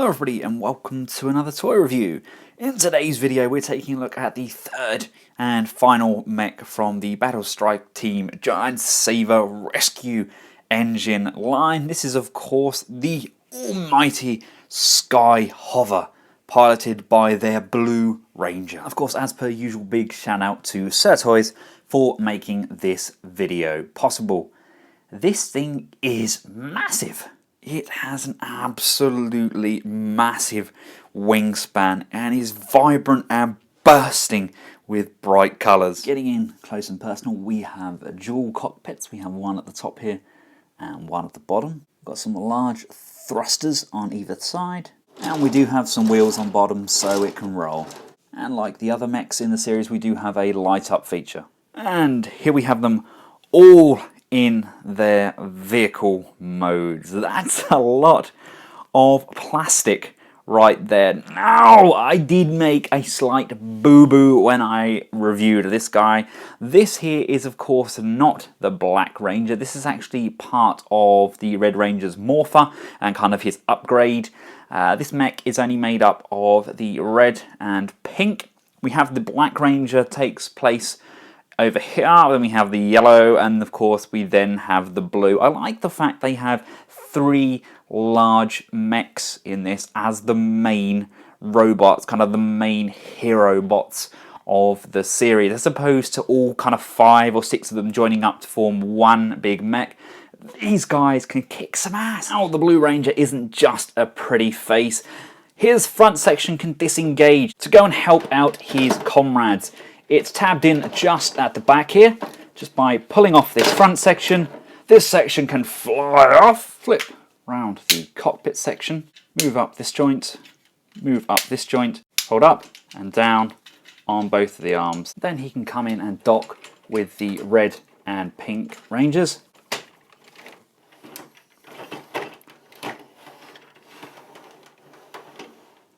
Hello everybody and welcome to another toy review. In today's video we're taking a look at the third and final mech from the Battlestrike Team Giant Saver Rescue Engine line. This is of course the almighty Sky Hover, piloted by their Blue Ranger. Of course, as per usual, big shout out to Sir Toys for making this video possible. This thing is massive. It has an absolutely massive wingspan and is vibrant and bursting with bright colours. Getting in close and personal, we have dual cockpits. We have one at the top here and one at the bottom. We've got some large thrusters on either side, and we do have some wheels on bottom so it can roll. And like the other mechs in the series, we do have a light up feature. And here we have them all in their vehicle modes. That's a lot of plastic right there. Now, I did make a slight boo-boo when I reviewed this guy. This here is of course not the Black Ranger. This is actually part of the Red Ranger's morpher and kind of his upgrade. This mech is only made up of the red and pink. We have the Black Ranger takes place over here, then we have the yellow, and of course we then have the blue. I like the fact they have three large mechs in this as the main robots, kind of the main hero bots of the series, as opposed to all kind of 5 or 6 of them joining up to form one big mech. These guys can kick some ass. Now, the Blue Ranger isn't just a pretty face. His front section can disengage to go and help out his comrades. It's tabbed in just at the back here, just by pulling off this front section. This section can fly off, flip round the cockpit section, move up this joint, move up this joint, hold up and down on both of the arms. Then he can come in and dock with the red and pink Rangers.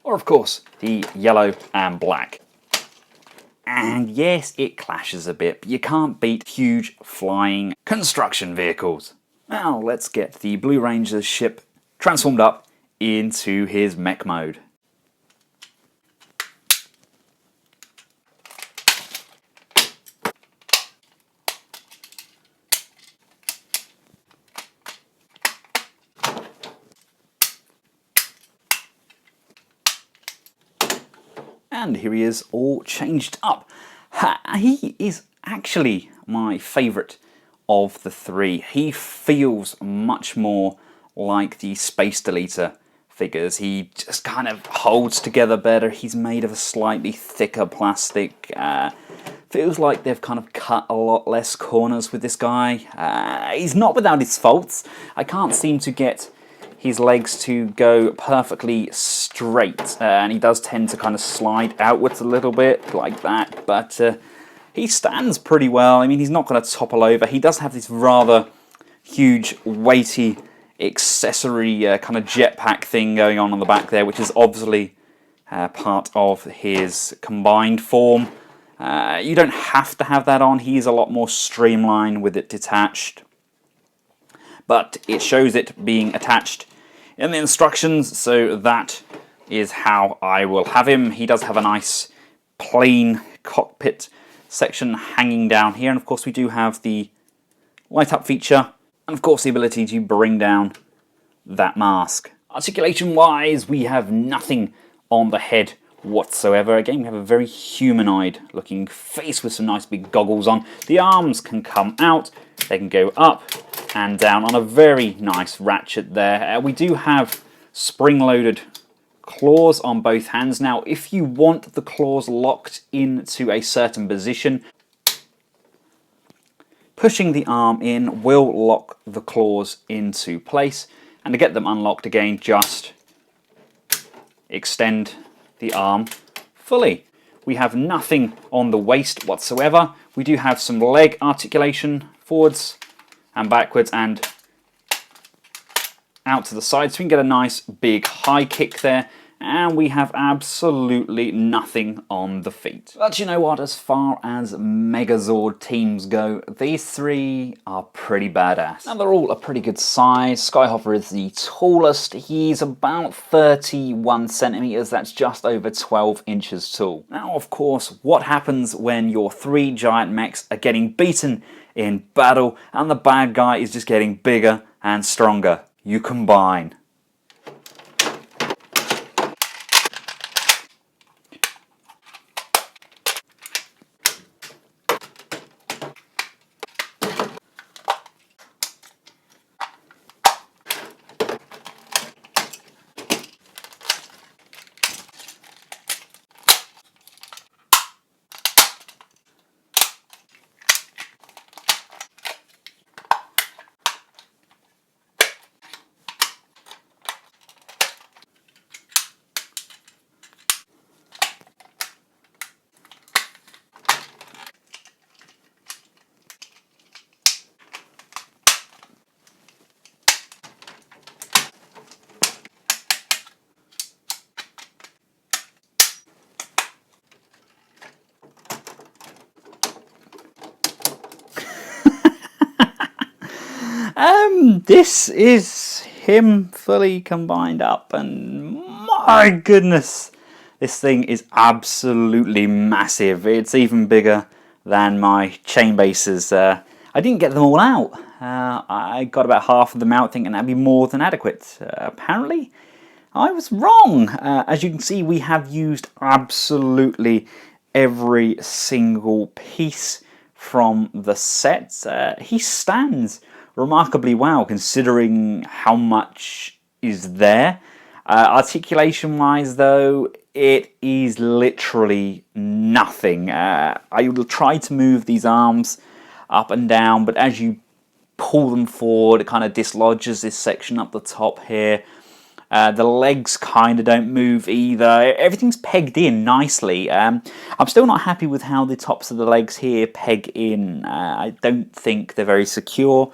Or of course, the yellow and black. And yes, it clashes a bit, but you can't beat huge flying construction vehicles. Now let's get the Blue Ranger's ship transformed up into his mech mode. And here he is, all changed up. He is actually my favourite of the three. He feels much more like the Space Deleter figures. He just kind of holds together better. He's made of a slightly thicker plastic. Feels like they've kind of cut a lot less corners with this guy. He's not without his faults. I can't seem to get his legs to go perfectly straight, and he does tend to kind of slide outwards a little bit like that, but he stands pretty well. I mean, he's not going to topple over. He does have this rather huge weighty accessory kind of jetpack thing going on the back there, which is obviously part of his combined form. You don't have to have that on. He's a lot more streamlined with it detached, but it shows it being attached in the instructions, so that is how I will have him. He does have a nice plain cockpit section hanging down here, and of course we do have the light up feature, and of course the ability to bring down that mask. Articulation wise, we have nothing on the head whatsoever. Again, we have a very humanoid looking face with some nice big goggles on. The arms can come out, they can go up and down on a very nice ratchet there. We do have spring-loaded claws on both hands. Now, if you want the claws locked into a certain position, pushing the arm in will lock the claws into place. And to get them unlocked again, just extend the arm fully. We have nothing on the waist whatsoever. We do have some leg articulation forwards and backwards and out to the side, so we can get a nice big high kick there, and we have absolutely nothing on the feet. But you know what, as far as Megazord teams go, these three are pretty badass. Now they're all a pretty good size. Skyhopper is the tallest. He's about 31 centimeters, that's just over 12 inches tall. Now of course, what happens when your three giant mechs are getting beaten in battle and the bad guy is just getting bigger and stronger? You combine. This is him fully combined up, and my goodness, this thing is absolutely massive. It's even bigger than my chain bases. I didn't get them all out. I got about half of them out thinking that'd be more than adequate. Apparently, I was wrong. As you can see, we have used absolutely every single piece from the set. He stands remarkably well considering how much is there. Articulation wise though, it is literally nothing. I will try to move these arms up and down, but as you pull them forward, it kind of dislodges this section up the top here. The legs kind of don't move either. Everything's pegged in nicely. I'm still not happy with how the tops of the legs here peg in. I don't think they're very secure.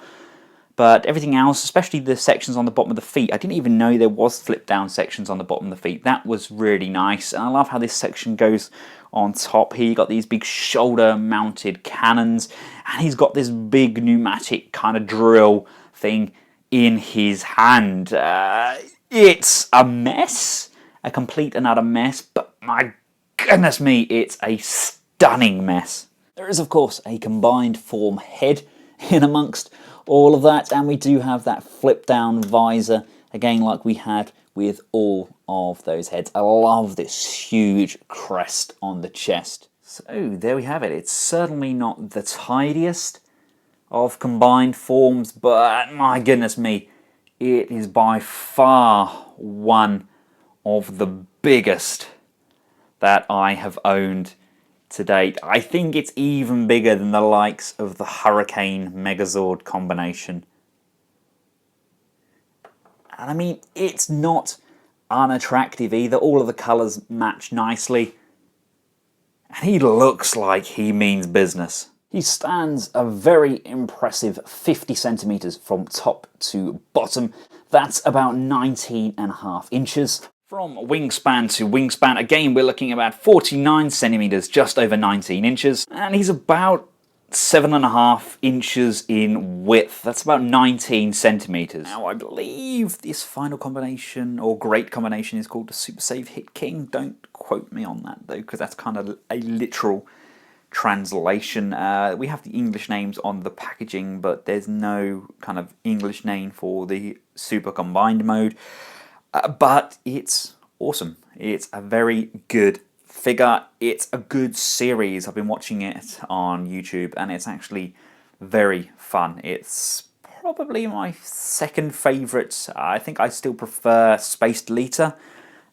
But everything else, especially the sections on the bottom of the feet, I didn't even know there was flip down sections on the bottom of the feet. That was really nice. And I love how this section goes on top here. You've got these big shoulder mounted cannons, and he's got this big pneumatic kind of drill thing in his hand. It's a mess, a complete and utter mess, but my goodness me, it's a stunning mess. There is of course a combined form head in amongst all of that, and we do have that flip down visor again like we had with all of those heads. I love this huge crest on the chest. So there we have it. It's certainly not the tidiest of combined forms, but my goodness me, it is by far one of the biggest that I have owned to date. I think it's even bigger than the likes of the Hurricane Megazord combination. And I mean, it's not unattractive either. All of the colours match nicely. And he looks like he means business. He stands a very impressive 50 centimeters from top to bottom. That's about 19.5 inches. From wingspan to wingspan, again, we're looking at about 49 centimeters, just over 19 inches. And he's about 7.5 inches in width. That's about 19 centimeters. Now, I believe this final combination, or great combination, is called the Super Save Hit King. Don't quote me on that, though, because that's kind of a literal translation. We have the English names on the packaging, but there's no kind of English name for the Super Combined mode. But it's awesome. It's a very good figure. It's a good series. I've been watching it on YouTube and it's actually very fun. It's probably my second favourite. I think I still prefer Space Deleter.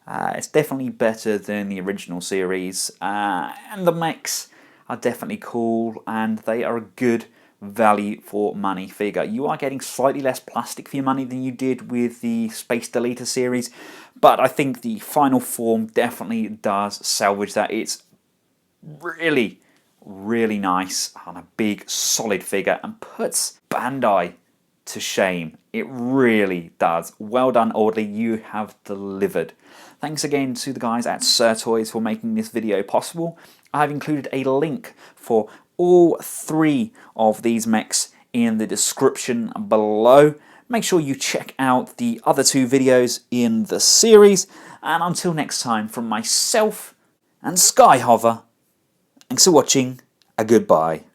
It's definitely better than the original series. And the mechs are definitely cool and they are a good value for money figure. You are getting slightly less plastic for your money than you did with the Space Deleter series, but I think the final form definitely does salvage that. It's really, really nice on a big solid figure and puts Bandai to shame. It really does. Well done, Audley, you have delivered. Thanks again to the guys at Toys for making this video possible. I've included a link for all 3 of these mechs in the description below. Make sure you check out the other 2 videos in the series. And until next time, from myself and Skyhover, thanks for watching, a goodbye.